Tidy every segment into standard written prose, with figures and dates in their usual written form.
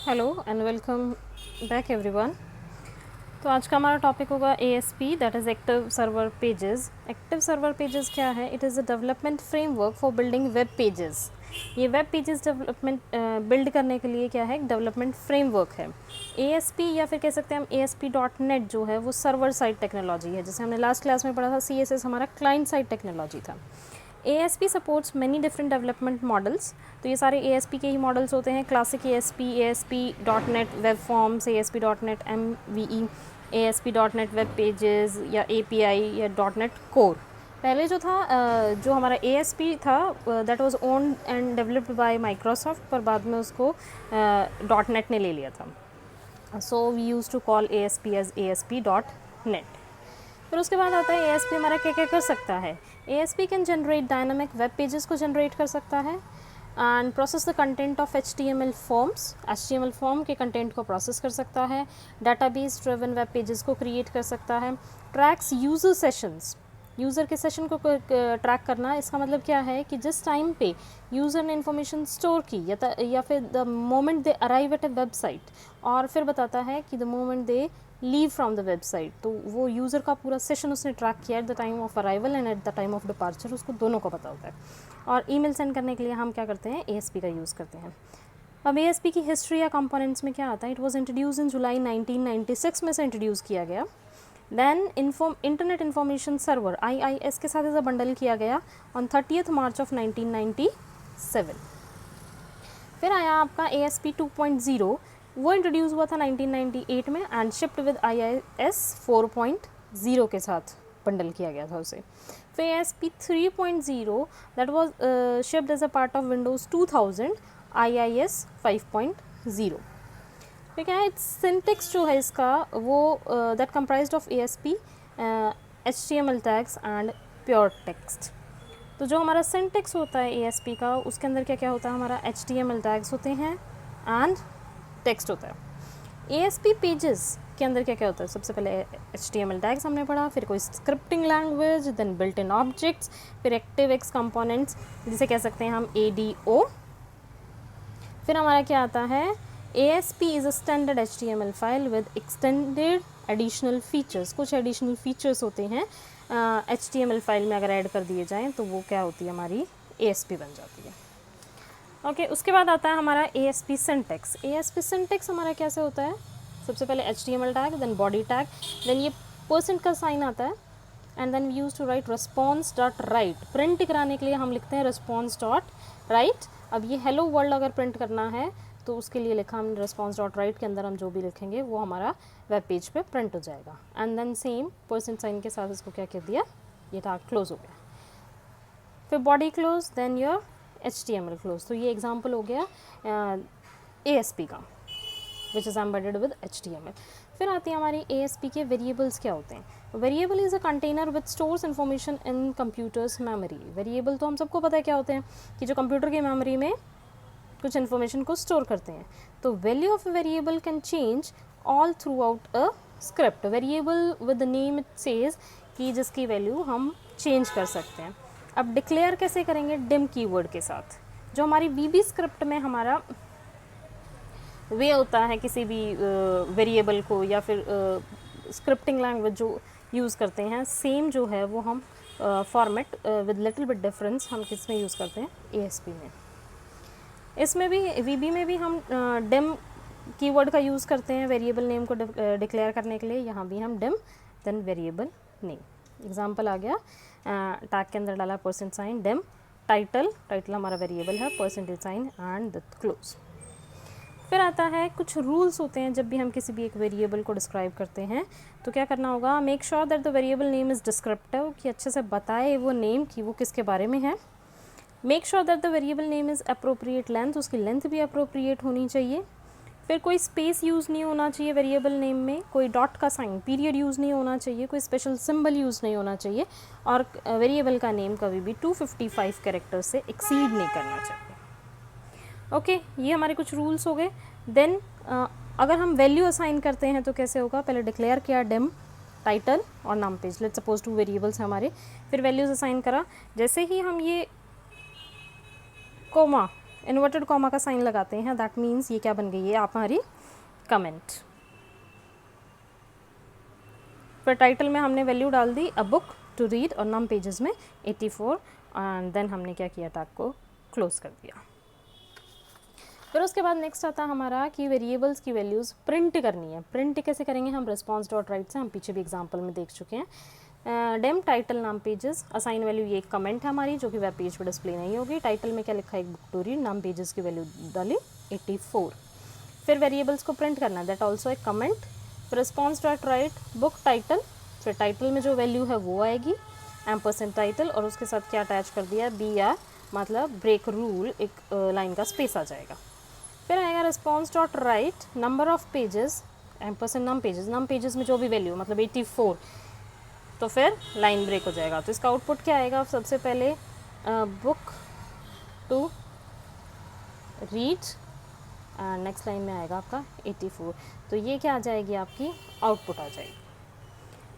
Hello and welcome back everyone. तो आज का हमारा टॉपिक होगा ASP, that is active server pages. Active server pages क्या है? It is a development framework for building web pages. ये वेब पेजेस डेवलपमेंट बिल्ड करने के लिए क्या है? एक डेवलपमेंट फ्रेमवर्क है। ASP या फिर कह सकते हैं हम ASP.NET जो है वो सर्वर साइड टेक्नोलॉजी है। जैसे हमने लास्ट क्लास में पढ़ा था CSS हमारा क्लाइंट साइड टेक्नोलॉजी था। ASP supports many different development models. तो ये सारे ASP के ही मॉडल्स होते हैं। Classic ASP, ASP.NET web forms, ASP.NET MVE, ASP.NET web pages या API या .NET कोर। पहले जो था जो हमारा ASP था that was owned and developed by Microsoft, पर बाद में उसको .NET ने ले लिया था। So we use to call ASP as ASP.NET। फिर उसके बाद आता है ASP हमारा क्या क्या कर सकता है। ASP can generate dynamic web pages को जनरेट कर सकता है and process the content of HTML forms. HTML form के कंटेंट को प्रोसेस कर सकता है। डाटाबेस ड्रिवन वेब पेजेस को क्रिएट कर सकता है। ट्रैक्स यूज़र सेशंस, यूज़र के सेशन को ट्रैक करना। इसका मतलब क्या है कि जिस टाइम पे यूज़र ने इन्फॉर्मेशन स्टोर की या फिर the moment they arrive at A website, और फिर बताता है कि the moment they leave from the website, तो वो यूज़र का पूरा सेशन उसने ट्रैक किया at the time of arrival and at the time of departure, उसको दोनों को पता होता है। और ईमेल सेंड करने के लिए हम क्या करते हैं? ASP का यूज़ करते हैं। अब ASP की हिस्ट्री या कंपोनेंट्स में क्या आता है? It was introduce in July 1996 में से इंट्रोड्यूस किया गया। Then internet information server IIS के साथ इसे बंडल किया गया ऑन 30 मार्च ऑफ 1997। फिर आया आपका ASP 2.0, वो इंट्रोड्यूस हुआ था 1998 में एंड शिफ्ट विद IIS 4.0 के साथ बंडल किया गया था उसे। फिर ASP 3.0 that was shift as a part of Windows 2000 IIS 5.0। फिर क्या है? सिंटेक्स जो है इसका वो that comprised of ASP HTML tags and pure text. तो जो हमारा सिंटेक्स होता है ASP का, उसके अंदर क्या क्या होता है? हमारा HTML टैग्स होते हैं एंड टेक्स्ट होता है। ASP पेजेस के अंदर क्या क्या होता है? सबसे पहले HTML टैग्स हमने पढ़ा, फिर कोई scripting language, then built in objects, फिर एक्टिव एक्स कंपोनेंट्स जिसे कह सकते हैं हम ADO। फिर हमारा क्या आता है? ASP is a standard HTML file with extended additional features. कुछ एडिशनल फीचर्स होते हैं HTML फाइल में, अगर ऐड कर दिए जाएँ तो वो क्या होती है? हमारी ASP बन जाती है। ओके उसके बाद आता है हमारा ASP सिंटेक्स। ASP सिंटेक्स हमारा कैसे होता है? सबसे पहले HTML tag, then body tag, then ये परसेंट का साइन आता है and then we use to write response dot write. Print कराने के लिए हम लिखते हैं रिस्पॉन्स डॉट राइट। अब ये हेलो वर्ल्ड अगर प्रिंट करना है तो उसके लिए लिखा हमने रिस्पॉन्स डॉट राइट, के अंदर हम जो भी लिखेंगे वो हमारा वेब पेज पे प्रिंट हो जाएगा। And then same percent sign के साथ इसको क्या कर दिया? ये टैग क्लोज हो गया। फिर body close, then your HTML close. तो ये एग्जाम्पल हो गया ASP का, which is embedded with HTML। फिर आती है हमारी ASP के वेरिएबल्स क्या होते हैं? Variable is a container with stores information in computers memory. Variable तो हम सबको पता है क्या होते हैं, कि जो कंप्यूटर की मेमोरी में कुछ इन्फॉर्मेशन को स्टोर करते हैं। तो value of variable can change all through out a script. Variable with name it says कि जिसकी वैल्यू हम चेंज कर सकते हैं। अब डिक्लेयर कैसे करेंगे? डिम कीवर्ड के साथ। जो हमारी VB स्क्रिप्ट में हमारा वे होता है किसी भी वेरिएबल को, या फिर स्क्रिप्टिंग लैंग्वेज जो यूज़ करते हैं, सेम जो है वो हम format with little bit difference हम किस में यूज़ करते हैं? ASP में। इसमें भी VB में भी हम डिम कीवर्ड का यूज़ करते हैं वेरिएबल नेम को डिक्लेयर करने के लिए। यहाँ भी हम dim then variable name. Example आ गया, टैग के अंदर डाला percent sign dim title, title हमारा वेरिएबल है, percentage sign and the close. फिर आता है कुछ रूल्स होते हैं जब भी हम किसी भी एक वेरिएबल को डिस्क्राइब करते हैं तो क्या करना होगा? Make sure that the variable name is descriptive, कि अच्छे से बताए वो नेम कि वो किसके बारे में है। Make sure that the variable name is appropriate length, उसकी लेंथ भी अप्रोप्रिएट होनी चाहिए। फिर कोई स्पेस यूज़ नहीं होना चाहिए वेरिएबल नेम में, कोई डॉट का साइन, पीरियड यूज़ नहीं होना चाहिए, कोई स्पेशल सिंबल यूज़ नहीं होना चाहिए, और वेरिएबल का नेम कभी भी 255 कैरेक्टर से एक्सीड नहीं करना चाहिए। ओके ये हमारे कुछ रूल्स हो गए। देन अगर हम वैल्यू असाइन करते हैं तो कैसे होगा? पहले डिक्लेयर किया डिम टाइटल और नाम पेज, लेट्स सपोज 2 वेरिएबल्स हैं हमारे, फिर वैल्यूज़ असाइन करा। जैसे ही हम ये कोमा इन्वर्टेड कॉमा का साइन लगाते हैं, दैट मीन्स ये क्या बन गई है आप हमारी कमेंट। फिर टाइटल में हमने वैल्यू डाल दी अ बुक टू रीड और नम पेजेस में 84 एंड देन हमने क्या किया, टैग को क्लोज कर दिया। फिर उसके बाद नेक्स्ट आता है हमारा कि वेरिएबल्स की वैल्यूज़ प्रिंट करनी है। प्रिंट कैसे करेंगे हम, रिस्पॉन्स डॉट राइट से हम पीछे भी एग्जांपल में देख चुके हैं। डेम टाइटल नाम पेजेस, असाइन वैल्यू ये एक कमेंट है हमारी जो कि वेब पेज पर डिस्प्ले नहीं होगी। टाइटल में क्या लिखा है, एक बुक टू रीड, नाम पेजेस की वैल्यू डाली 84। फिर वेरिएबल्स को प्रिंट करना है, दैट ऑल्सो एक कमेंट। फिर response dot right book title, फिर टाइटल में जो वैल्यू है वो आएगी एम्परसेंड टाइटल और उसके साथ क्या अटैच कर दिया, BR मतलब ब्रेक रूल, एक लाइन का स्पेस आ जाएगा। फिर आएगा response dot write number of pages ampersand num pages, num pages में जो भी वैल्यू मतलब 84, तो फिर लाइन ब्रेक हो जाएगा। तो इसका आउटपुट क्या आएगा, सबसे पहले book to read, next line में आएगा आपका 84, तो ये क्या आ जाएगी, आपकी आउटपुट आ जाएगी।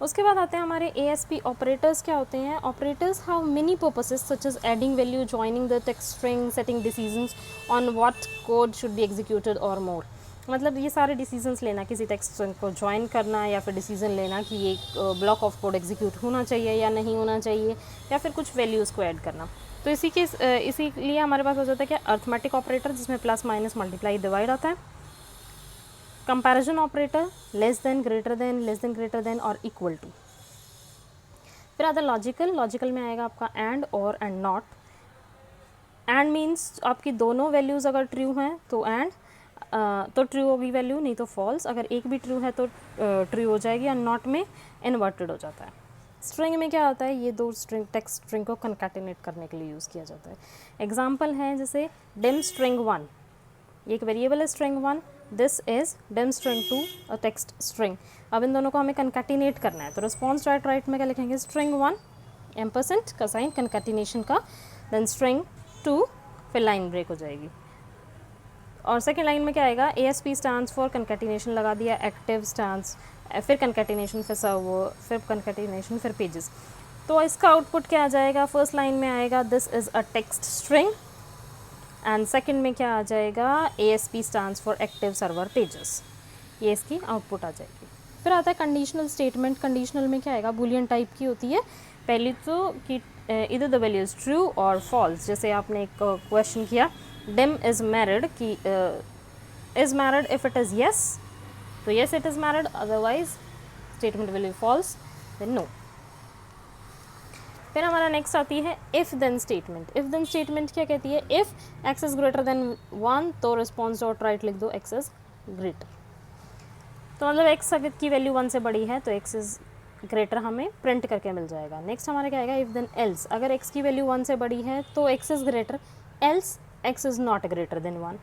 उसके बाद आते हैं हमारे ASP ऑपरेटर्स। क्या होते हैं operators, how many purposes such as adding value, joining the text string, setting decisions on what code should be executed और मोर। मतलब ये सारे डिसीजंस लेना, किसी टेक्स्ट स्ट्रिंग को ज्वाइन करना या फिर डिसीजन लेना कि ये ब्लॉक ऑफ कोड एग्जीक्यूट होना चाहिए या नहीं होना चाहिए, या फिर कुछ वैल्यूज़ को ऐड करना। तो इसीलिए हमारे पास हो जाता है क्या, अर्थमेटिक ऑपरेटर जिसमें प्लस माइनस मल्टीप्लाई डिवाइड आता है। Comparison operator, less than greater than और इक्वल टू। फिर आता लॉजिकल, लॉजिकल में आएगा आपका एंड और एंड नॉट। एंड मीन्स आपकी दोनों वैल्यूज़ अगर ट्रू हैं तो एंड तो ट्रू होगी वैल्यू, नहीं तो फॉल्स। अगर एक भी ट्रू है तो ट्रू हो जाएगी, और नॉट में इन्वर्टेड हो जाता है। स्ट्रिंग में क्या होता है, ये दो स्ट्रिंग टेक्स्ट स्ट्रिंग को कंकैटिनेट करने के लिए यूज़ किया जाता है। एग्जाम्पल है जैसे डेम स्ट्रिंग 1, ये एक वेरिएबल है string 1, this is them string 2 और टेक्स्ट स्ट्रिंग। अब इन दोनों को हमें कंकैटिनेट करना है, तो रिस्पॉन्स डॉट राइट में क्या लिखेंगे, स्ट्रिंग 1 एम्परसेंट का साइन कंकैटिनेशन का, देन स्ट्रिंग 2, फिर लाइन ब्रेक हो जाएगी। और सेकेंड लाइन में क्या आएगा, ASP स्टैंड्स फॉर कंकैटिनेशन लगा दिया, एक्टिव स्टैंड्स, फिर कंकैटिनेशन, फिर सर्वर, फिर कंकैटिनेशन, फिर पेजेस। तो इसका आउटपुट क्या आ जाएगा, फर्स्ट लाइन में आएगा this is a text string, and second में क्या आ जाएगा, ASP stands for active server pages. ये इसकी आउटपुट आ जाएगी। फिर आता है कंडीशनल स्टेटमेंट। कंडीशनल में क्या आएगा, बुलियन टाइप की होती है। पहली तो कि इधर द वैल्यू इज़ ट्रू और फॉल्स। जैसे आपने एक क्वेश्चन किया, डेम इज़ मैरिड, कि is married, if it is yes तो yes it is married, otherwise statement will be false, then no. फिर हमारा नेक्स्ट आती है if then statement. If then statement क्या कहती है, if x is greater than 1 तो रिस्पॉन्स डॉट राइट लिख दो x इज़ ग्रेटर। तो मतलब x अगर की वैल्यू 1 से बड़ी है तो x इज़ ग्रेटर हमें प्रिंट करके मिल जाएगा। नेक्स्ट हमारा क्या आएगा, इफ़ देन एल्स, अगर x की वैल्यू 1 से बड़ी है तो x is greater, else x is not greater than 1।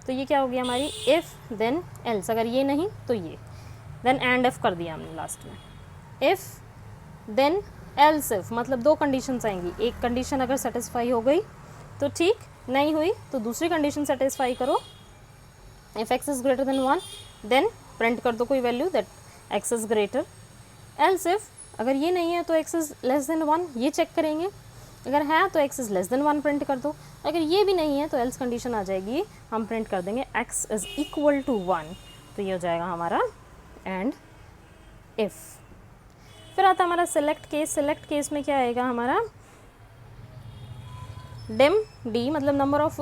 तो ये क्या हो गया हमारी इफ़ देन एल्स, अगर ये नहीं तो ये, देन एंड इफ कर दिया हमने लास्ट में। इफ़ देन एल्स इफ, मतलब दो कंडीशंस आएंगी, एक कंडीशन अगर सेटिस्फाई हो गई तो ठीक, नहीं हुई तो दूसरी कंडीशन सेटिस्फाई करो। If x is greater than 1 then print कर दो कोई value that x is greater. Else if अगर ये नहीं है तो x इज़ लेस देन 1, ये चेक करेंगे, अगर है तो x is less than 1 print कर दो। अगर ये भी नहीं है तो एल्स कंडीशन आ जाएगी, हम प्रिंट कर देंगे x इज़ इक्वल टू 1, तो ये हो जाएगा हमारा एंड इफ़। फिर आता हमारा सेलेक्ट केस। सेलेक्ट केस में क्या आएगा हमारा, डेम डी, मतलब नंबर ऑफ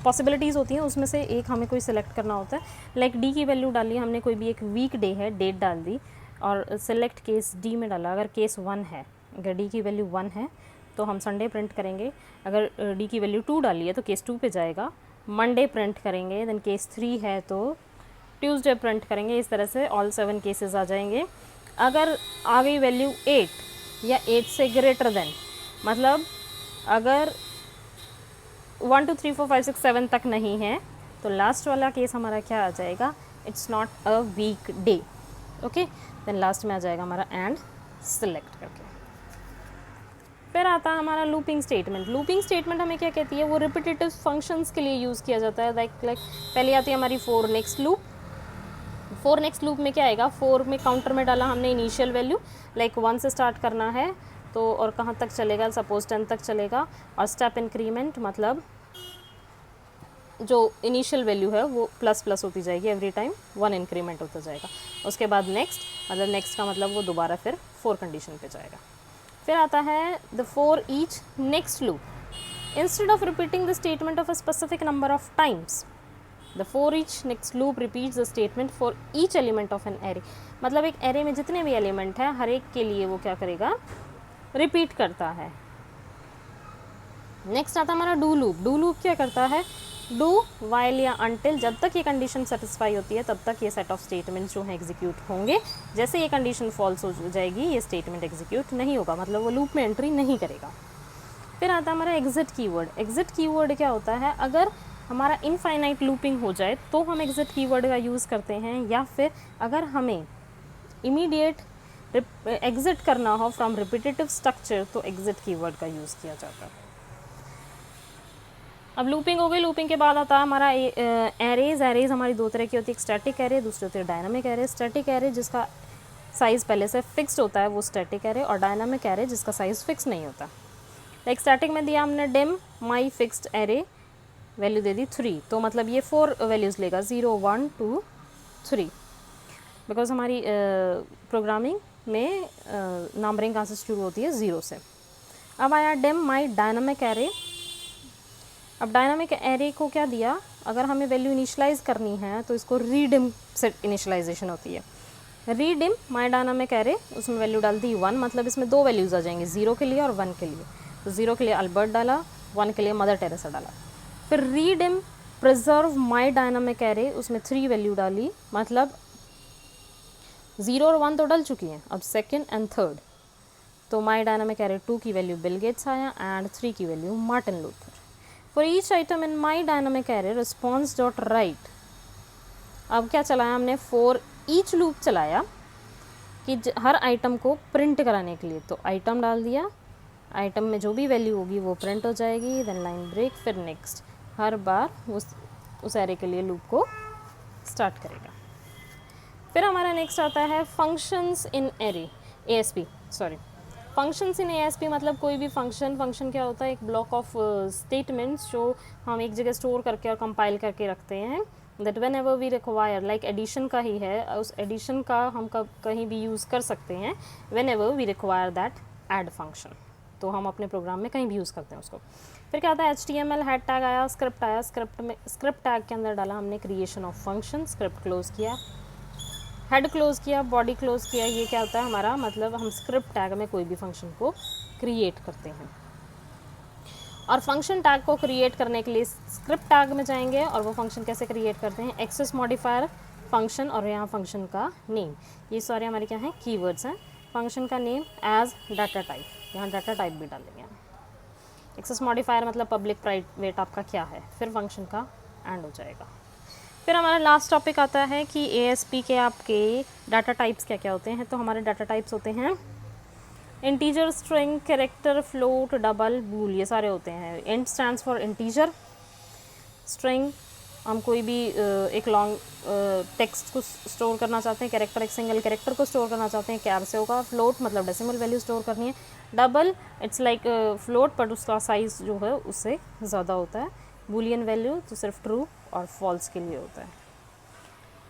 पॉसिबिलिटीज़ होती हैं, उसमें से एक हमें कोई सिलेक्ट करना होता है। लाइक डी की वैल्यू डाली हमने, कोई भी एक वीक डे है, डेट डाल दी और सेलेक्ट केस डी में डाला। अगर केस 1 है, अगर डी की वैल्यू 1 है तो हम संडे प्रिंट करेंगे। अगर डी की वैल्यू 2 डाली है तो केस 2 पे जाएगा, मंडे प्रिंट करेंगे। देन केस 3 है तो ट्यूसडे प्रिंट करेंगे। इस तरह से ऑल 7 केसेस आ जाएंगे। अगर आ गई वैल्यू 8 या 8 से ग्रेटर देन, मतलब अगर 1 2 3 4 5 6 7 तक नहीं है तो लास्ट वाला केस हमारा क्या आ जाएगा, it's not a weekday. Okay, then last में आ जाएगा हमारा एंड सिलेक्ट करके। फिर आता है हमारा लूपिंग स्टेटमेंट। लूपिंग स्टेटमेंट हमें क्या कहती है, वो रिपीटेटिव फंक्शंस के लिए यूज़ किया जाता है। लाइक पहले आती है हमारी four next loop. Four next loop में क्या आएगा, 4 में काउंटर में डाला हमने इनिशियल वैल्यू, लाइक 1 से स्टार्ट करना है तो और कहाँ तक चलेगा, सपोज 10 तक चलेगा। और स्टेप इंक्रीमेंट मतलब जो इनिशियल वैल्यू है वो प्लस प्लस होती जाएगी, एवरी टाइम 1 इंक्रीमेंट होता जाएगा। उसके बाद नेक्स्ट, मतलब नेक्स्ट का मतलब वो दोबारा फिर 4 कंडीशन पे जाएगा। फिर आता है the for each next loop, instead of repeating the statement of a specific number of times, the for each next loop repeats the statement for each element of an array. मतलब एक array में जितने भी element हैं हर एक के लिए वो क्या करेगा, रिपीट करता है। नेक्स्ट आता है हमारा डू लूप। डू लूप क्या करता है, डू वाइल या अनटिल, जब तक ये कंडीशन सेटिस्फाई होती है तब तक ये सेट ऑफ स्टेटमेंट्स जो हैं एग्जीक्यूट होंगे। जैसे ये कंडीशन फॉल्स हो जाएगी ये स्टेटमेंट एग्जीक्यूट नहीं होगा, मतलब वो लूप में एंट्री नहीं करेगा। फिर आता है हमारा एग्जिट कीवर्ड। एग्जिट कीवर्ड क्या होता है, अगर हमारा इनफाइनाइट लूपिंग हो जाए तो हम एग्जिट कीवर्ड का यूज़ करते हैं, या फिर अगर हमें इमीडिएट एग्जिट करना हो फ्रॉम रिपीटेटिव स्ट्रक्चर तो एग्जिट कीवर्ड का यूज़ किया जाता है। अब लूपिंग हो गई। लूपिंग के बाद आता है हमारा एरेज। एरेज हमारी दो तरह की होती है, एक स्टैटिक एरे, दूसरी होती है डायनामिक एरे। स्टैटिक एरे जिसका साइज़ पहले से फिक्स्ड होता है वो स्टैटिक एरे, और डायनामिक एरे जिसका साइज़ फिक्स नहीं होता। लाइक स्टैटिक में दिया हमने डिम माई फिक्स्ड एरे, वैल्यू दे दी 3, तो मतलब ये 4 वैल्यूज़ लेगा 0 1 2 3, बिकॉज हमारी प्रोग्रामिंग में नंबरिंग कहाँ से शुरू होती है, 0 से। अब आया डिम माई डायनामिक एरे। अब डायनामिक एरे को क्या दिया, अगर हमें वैल्यू इनिशलाइज करनी है तो इसको रीडिम से इनिशलाइजेशन होती है। रीडिम माई डायनामिक एरे, उसमें वैल्यू डाल दी 1, मतलब इसमें 2 वैल्यूज़ आ जाएंगी, 0 के लिए और 1 के लिए। तो 0 के लिए अल्बर्ट डाला, 1 के लिए मदर टेरेसा डाला। फिर रीडिम प्रिजर्व माई डायनामिक एरे, उसमें 3 वैल्यू डाली, मतलब 0 और 1 तो डल चुकी हैं, अब सेकेंड एंड थर्ड। तो माई डायनामिक एरे 2 की वैल्यू बिल गेट्स आया एंड 3 की value Martin Luther. For each item in my dynamic array response dot right. अब क्या चलाया हमने, फॉर ईच लूप चलाया कि हर आइटम को प्रिंट कराने के लिए। तो आइटम डाल दिया, आइटम में जो भी वैल्यू होगी वो प्रिंट हो जाएगी, देन लाइन ब्रेक, फिर नेक्स्ट, हर बार उस एरे के लिए लूप को स्टार्ट करेगा। फिर हमारा नेक्स्ट आता है functions in array, ASP sorry. Functions in ASP मतलब कोई भी फंक्शन क्या होता है, एक ब्लॉक ऑफ स्टेटमेंट्स जो हम एक जगह स्टोर करके और कंपाइल करके रखते हैं, that whenever we require, like addition का ही है, उस एडिशन का हम कहीं भी यूज़ कर सकते हैं whenever we require that add function, तो हम अपने प्रोग्राम में कहीं भी यूज़ करते हैं उसको। फिर क्या आता है HTML हेड टैग आया, स्क्रिप्ट आया, स्क्रिप्ट टैग के अंदर डाला हमने creation of function, script close किया, हेड क्लोज किया, बॉडी क्लोज किया। ये क्या होता है हमारा, मतलब हम स्क्रिप्ट टैग में कोई भी फंक्शन को क्रिएट करते हैं। और फंक्शन टैग को क्रिएट करने के लिए स्क्रिप्ट टैग में जाएंगे, और वो फंक्शन कैसे क्रिएट करते हैं, एक्सेस मॉडिफायर फंक्शन, और यहाँ फंक्शन का नेम, ये सारे हमारे क्या हैं, कीवर्ड्स हैं। फंक्शन का नेम एज डाटा टाइप, यहाँ डाटा टाइप भी डालेंगे। एक्सेस मॉडिफायर मतलब पब्लिक प्राइवेट आपका क्या है, फिर फंक्शन का एंड हो जाएगा। फिर हमारा लास्ट टॉपिक आता है कि ASP के आपके डाटा टाइप्स क्या क्या होते हैं। तो हमारे डाटा टाइप्स होते हैं integer, string, character, float, double, bool, ये सारे होते हैं। Int stands for integer, string हम कोई भी एक लॉन्ग टेक्स्ट को स्टोर करना चाहते हैं, कैरेक्टर एक सिंगल कैरेक्टर को स्टोर करना चाहते हैं, कैर से होगा। फ्लोट मतलब डेसिमल वैल्यू स्टोर करनी है। Double it's like float but उसका साइज़ जो है उससे ज़्यादा होता है। बूलियन वैल्यू तो सिर्फ ट्रू और फॉल्स के लिए होता है।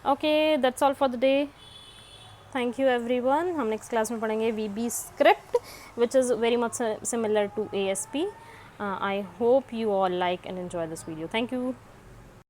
Okay, that's all for the day. Thank you everyone. हम नेक्स्ट क्लास में पढ़ेंगे VB script which is very much similar to ASP. I hope you all like and enjoy this video. Thank you.